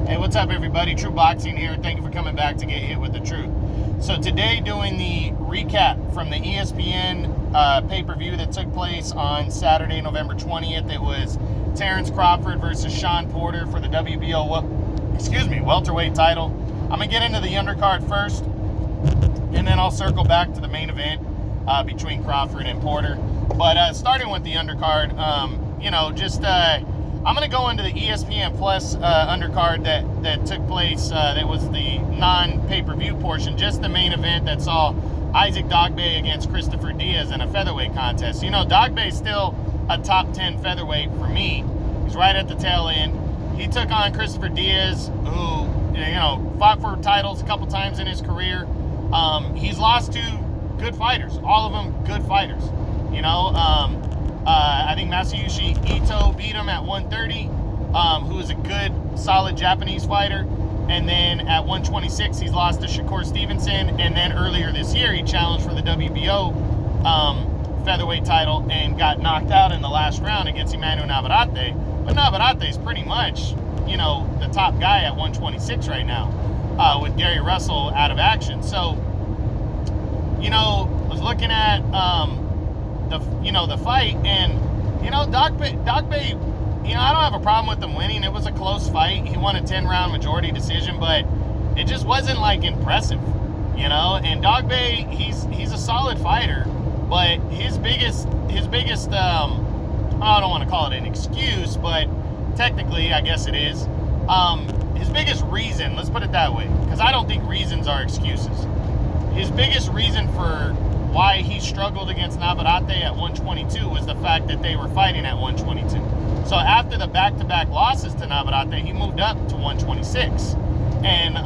Hey, what's up, everybody? True Boxing here. Thank you for coming back to Get Hit with the Truth. So today, doing the recap from the ESPN pay-per-view that took place on Saturday, November 20th. It was Terrence Crawford versus Shawn Porter for the WBO welterweight title. I'm going to get into the undercard first, and then I'll circle back to the main event between Crawford and Porter. But starting with the undercard, I'm going to go into the ESPN Plus undercard that took place. That was the non-pay-per-view portion, just the main event that saw Isaac Dogboe against Christopher Diaz in a featherweight contest. You know, Dogboe's still a top 10 featherweight for me. He's right at the tail end. He took on Christopher Diaz, who, fought for titles a couple times in his career. He's lost to good fighters, all of them good fighters. I think Masayushi Ito beat him at 130, who is a good, solid Japanese fighter. And then at 126, he's lost to Shakur Stevenson. And then earlier this year, he challenged for the WBO featherweight title and got knocked out in the last round against Emmanuel Navarrete. But Navarrete's pretty much, the top guy at 126 right now, with Gary Russell out of action. So, I was looking at the fight, and Dogboe, I don't have a problem with him winning. It was a close fight. He won a 10-round majority decision, but it just wasn't impressive, And Dogboe, he's a solid fighter, but his biggest I don't want to call it an excuse, but technically I guess it is. His biggest reason, let's put it that way, because I don't think reasons are excuses. His biggest reason for why he struggled against Navarrete at 122 was the fact that they were fighting at 122. So after the back-to-back losses to Navarrete, he moved up to 126. And,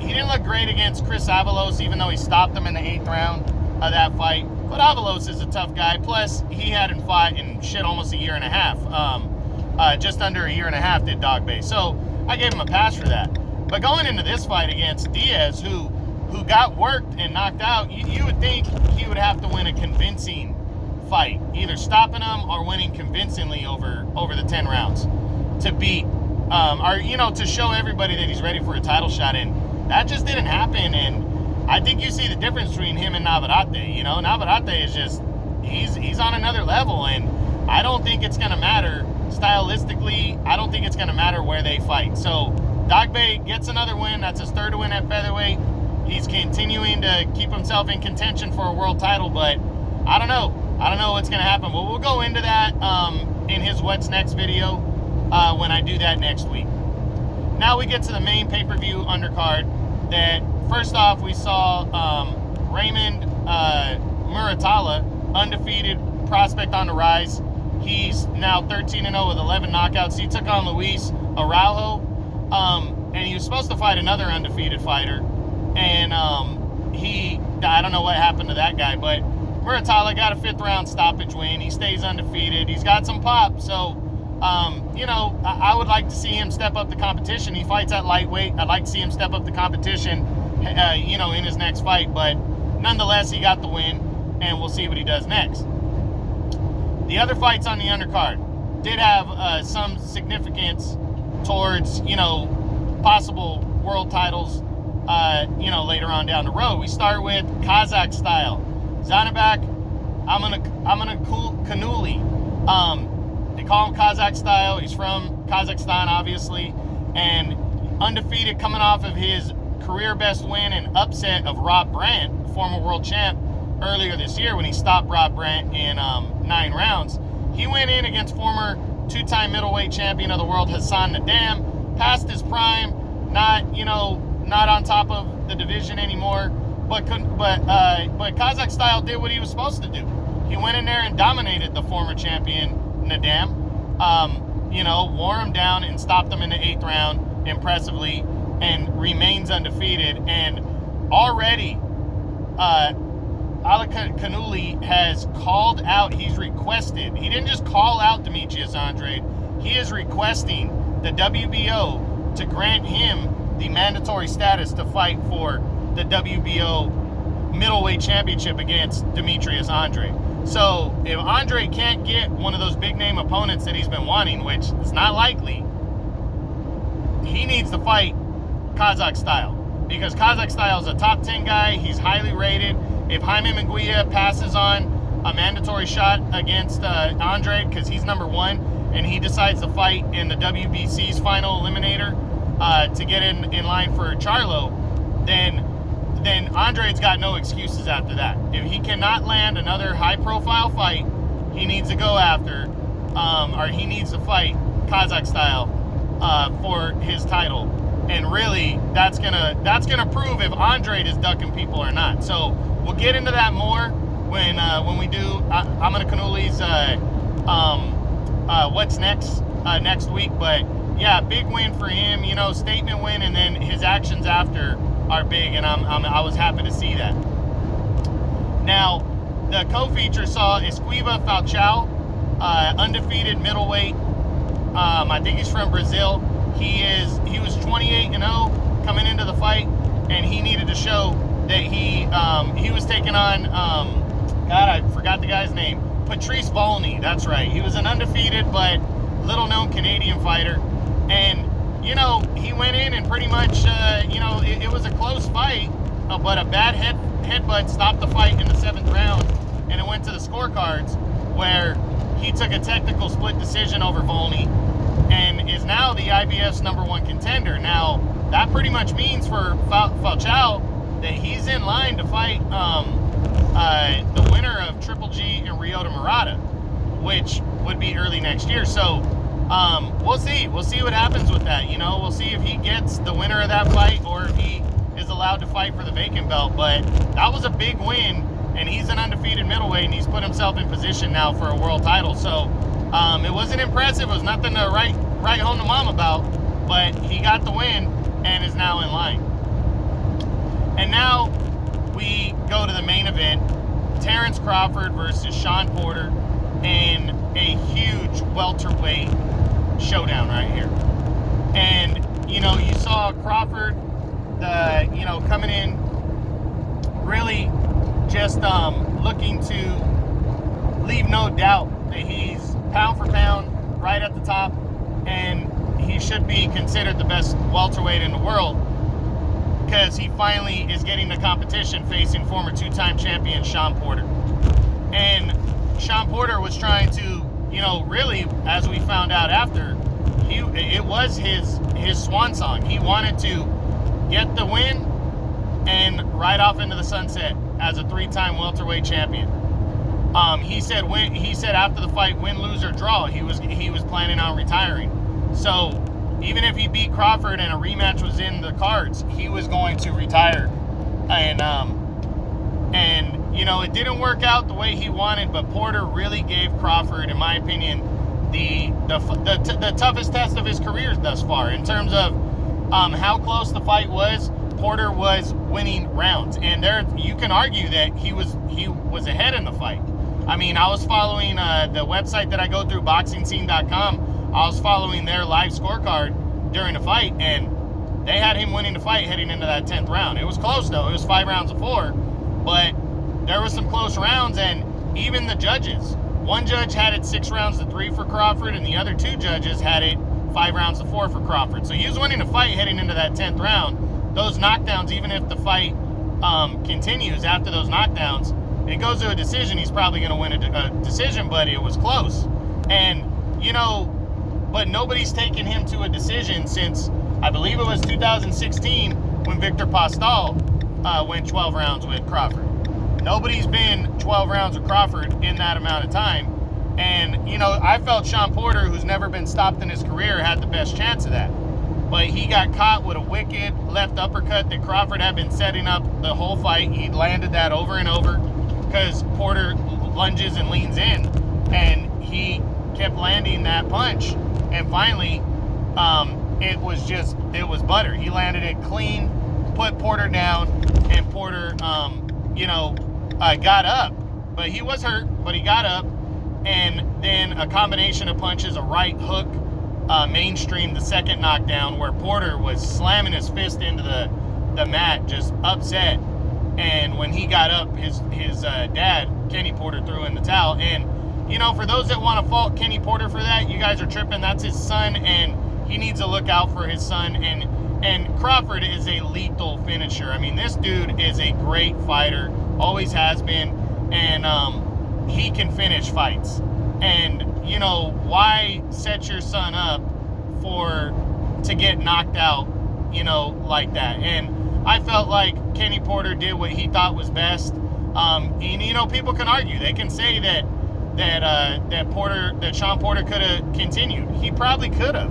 he didn't look great against Chris Avalos, even though he stopped him in the 8th round of that fight. But Avalos is a tough guy. Plus, he hadn't fought in almost a year and a half. Just under a year and a half did Dogboe. So I gave him a pass for that. But going into this fight against Diaz, who got worked and knocked out, you would think he would have to win a convincing fight, either stopping him or winning convincingly over the 10 rounds to beat, to show everybody that he's ready for a title shot. And that just didn't happen. And I think you see the difference between him and Navarrete. Navarrete is just, he's on another level, and I don't think it's going to matter stylistically. I don't think it's going to matter where they fight. So Dogboe gets another win. That's his 3rd win at featherweight. He's continuing to keep himself in contention for a world title, but I don't know. I don't know what's going to happen. But we'll go into that in his What's Next video when I do that next week. Now we get to the main pay-per-view undercard. That first off, we saw Raymond Muratalla, undefeated prospect on the rise. He's now 13-0 with 11 knockouts. He took on Luis Araujo, and he was supposed to fight another undefeated fighter. And I don't know what happened to that guy, but Muratalla got a 5th round stoppage win. He stays undefeated. He's got some pop. So, I would like to see him step up the competition. He fights at lightweight. I'd like to see him step up the competition, in his next fight. But nonetheless, he got the win, and we'll see what he does next. The other fights on the undercard did have some significance towards, possible world titles, later on down the road. We start with Kazakh style. Zanabak Kanuli. They call him Kazakh style. He's from Kazakhstan, obviously, and undefeated, coming off of his career best win and upset of Rob Brandt, former world champ, earlier this year when he stopped Rob Brandt in 9 rounds. He went in against former 2-time middleweight champion of the world Hassan Nadam, past his prime, not on top of the division anymore, but Kazakh style did what he was supposed to do. He went in there and dominated the former champion Nadam, wore him down and stopped him in the 8th round impressively, and remains undefeated. And already Kanuli has called out, he's requested, he didn't just call out Demetrius Andrade, he is requesting the WBO to grant him the mandatory status to fight for the WBO middleweight championship against Demetrius Andrade. So if Andrade can't get one of those big name opponents that he's been wanting, which is not likely, he needs to fight Kazakh style, because Kazakh style is a top 10 guy. He's highly rated. If Jaime Munguia passes on a mandatory shot against Andre, because he's number 1, and he decides to fight in the WBC's final eliminator to get in line for Charlo, then Andre's got no excuses after that. If he cannot land another high-profile fight, he needs to go after, or he needs to fight Kazakh style for his title. And really, that's gonna prove if Andre is ducking people or not. So we'll get into that more when we do Amina Kanuli's what's next week. But yeah, big win for him. Statement win, and then his actions after are big, and I was happy to see that. Now, the co-feature saw Esquiva Falcao, undefeated middleweight. I think he's from Brazil. He was 28-0 coming into the fight, and he needed to show that he was taking on God, I forgot the guy's name. Patrice Volney, that's right. He was an undefeated but little-known Canadian fighter, and he went in and pretty much, it was a close fight, but a bad headbutt stopped the fight in the 7th round, and it went to the scorecards, where he took a technical split decision over Volney, and is now the IBF's #1 contender. Now, that pretty much means for Falcao that he's in line to fight the winner of Triple G and Ryota Murata, which would be early next year. So, we'll see. We'll see what happens with that. We'll see if he gets the winner of that fight or if he is allowed to fight for the vacant belt. But that was a big win, and he's an undefeated middleweight, and he's put himself in position now for a world title. So, it wasn't impressive. It was nothing to write home to mom about, but he got the win and is now in line. And now we go to the main event, Terrence Crawford versus Sean Porter, in a huge welterweight showdown right here. And, you saw Crawford, coming in really just looking to leave no doubt that he's pound for pound right at the top, and he should be considered the best welterweight in the world, because he finally is getting the competition facing former 2-time champion Sean Porter. And Sean Porter was trying to, really, as we found out after, it was his swan song. He wanted to get the win and ride off into the sunset as a 3-time welterweight champion. He said after the fight, win, lose, or draw, he was planning on retiring. So even if he beat Crawford and a rematch was in the cards, he was going to retire. And it didn't work out the way he wanted, but Porter really gave Crawford, in my opinion, the toughest test of his career thus far. In terms of how close the fight was, Porter was winning rounds, and you can argue that he was ahead in the fight. I mean, I was following the website that I go through, boxingscene.com. I was following their live scorecard during the fight, and they had him winning the fight heading into that 10th round. It was close, though. It was 5 rounds to 4, but there were some close rounds, and even the judges. One judge had it 6 rounds to 3 for Crawford, and the other 2 judges had it 5 rounds to 4 for Crawford. So he was winning the fight heading into that 10th round. Those knockdowns, even if the fight continues after those knockdowns, it goes to a decision, he's probably going to win a decision, but it was close. And, but nobody's taken him to a decision since, I believe it was 2016, when Victor Postal went 12 rounds with Crawford. Nobody's been 12 rounds with Crawford in that amount of time. And, I felt Sean Porter, who's never been stopped in his career, had the best chance of that. But he got caught with a wicked left uppercut that Crawford had been setting up the whole fight. He landed that over and over because Porter lunges and leans in, and he kept landing that punch. And finally, it was butter. He landed it clean, put Porter down, and Porter, got up. But he was hurt, but he got up. And then a combination of punches, a right hook, mainstream the second knockdown, where Porter was slamming his fist into the mat, just upset. And when he got up, his dad, Kenny Porter, threw in the towel. And, for those that want to fault Kenny Porter for that, you guys are tripping. That's his son, and he needs to look out for his son. And Crawford is a lethal finisher. I mean, this dude is a great fighter, always has been, and he can finish fights. And, you know, why set your son up to get knocked out, you know, like that? And I felt like Kenny Porter did what he thought was best. And, you know, people can argue. They can say that Shawn Porter could have continued. He probably could have.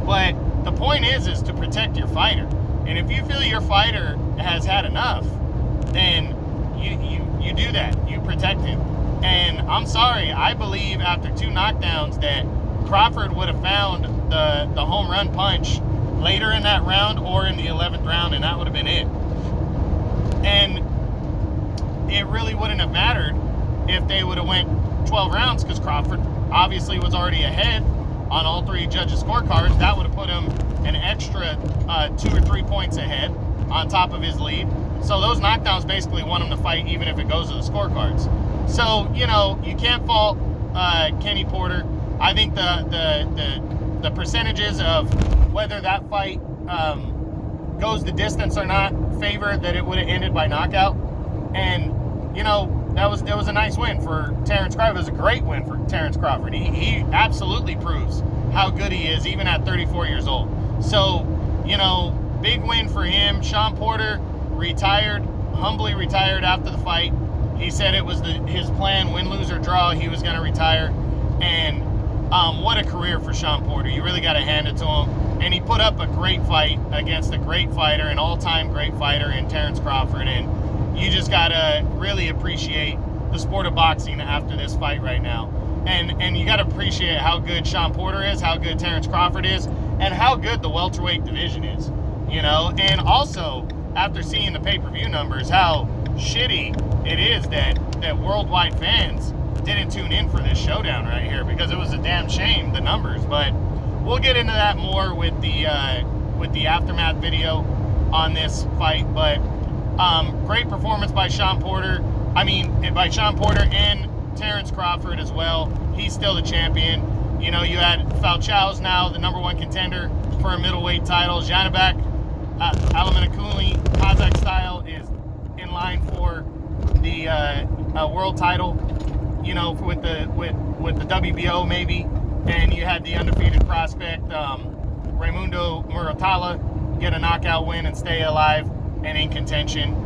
But the point is to protect your fighter. And if you feel your fighter has had enough, then you do that. You protect him. And I'm sorry, I believe after 2 knockdowns that Crawford would have found the home run punch later in that round or in the 11th round, and that would have been it. And it really wouldn't have mattered if they would have went 12 rounds, because Crawford obviously was already ahead on all 3 judges' scorecards. That would have put him an extra 2 or 3 points ahead on top of his lead. So those knockdowns basically won him the fight, even if it goes to the scorecards. So, you know, you can't fault Kenny Porter. I think the percentages of whether that fight goes the distance or not favor that it would have ended by knockout. And, you know, it was a nice win for Terrence Crawford. It was a great win for Terrence Crawford. He absolutely proves how good he is, even at 34 years old. So, you know, big win for him. Shawn Porter humbly retired after the fight. He said it was his plan, win, lose, or draw, he was going to retire. And what a career for Shawn Porter. You really got to hand it to him. And he put up a great fight against a great fighter, an all-time great fighter in Terrence Crawford. And you just got to really appreciate the sport of boxing after this fight right now. And you got to appreciate how good Shawn Porter is, how good Terrence Crawford is, and how good the welterweight division is. You know, and also, after seeing the pay-per-view numbers, how shitty it is that worldwide fans didn't tune in for this showdown right here, because it was a damn shame, the numbers. But we'll get into that more with the aftermath video on this fight. But great performance by Shawn Porter. By Shawn Porter and Terrence Crawford as well. He's still the champion. You know, you had Falcao's now the #1 contender for a middleweight title. Janibek Alamanakuli, Kazakh style, is in line for the world title. You know, with the WBO maybe. And you had the undefeated prospect Raimundo Muratalla get a knockout win and stay alive and in contention.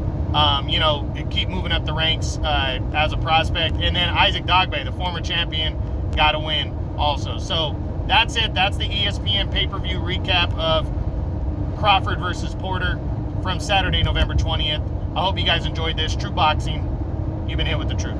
You know, keep moving up the ranks as a prospect. And then Isaac Dogbe, the former champion, got a win also. So that's it. That's the ESPN pay-per-view recap of Crawford versus Porter from Saturday, November 20th. I hope you guys enjoyed this. True Boxing, you've been hit with the truth.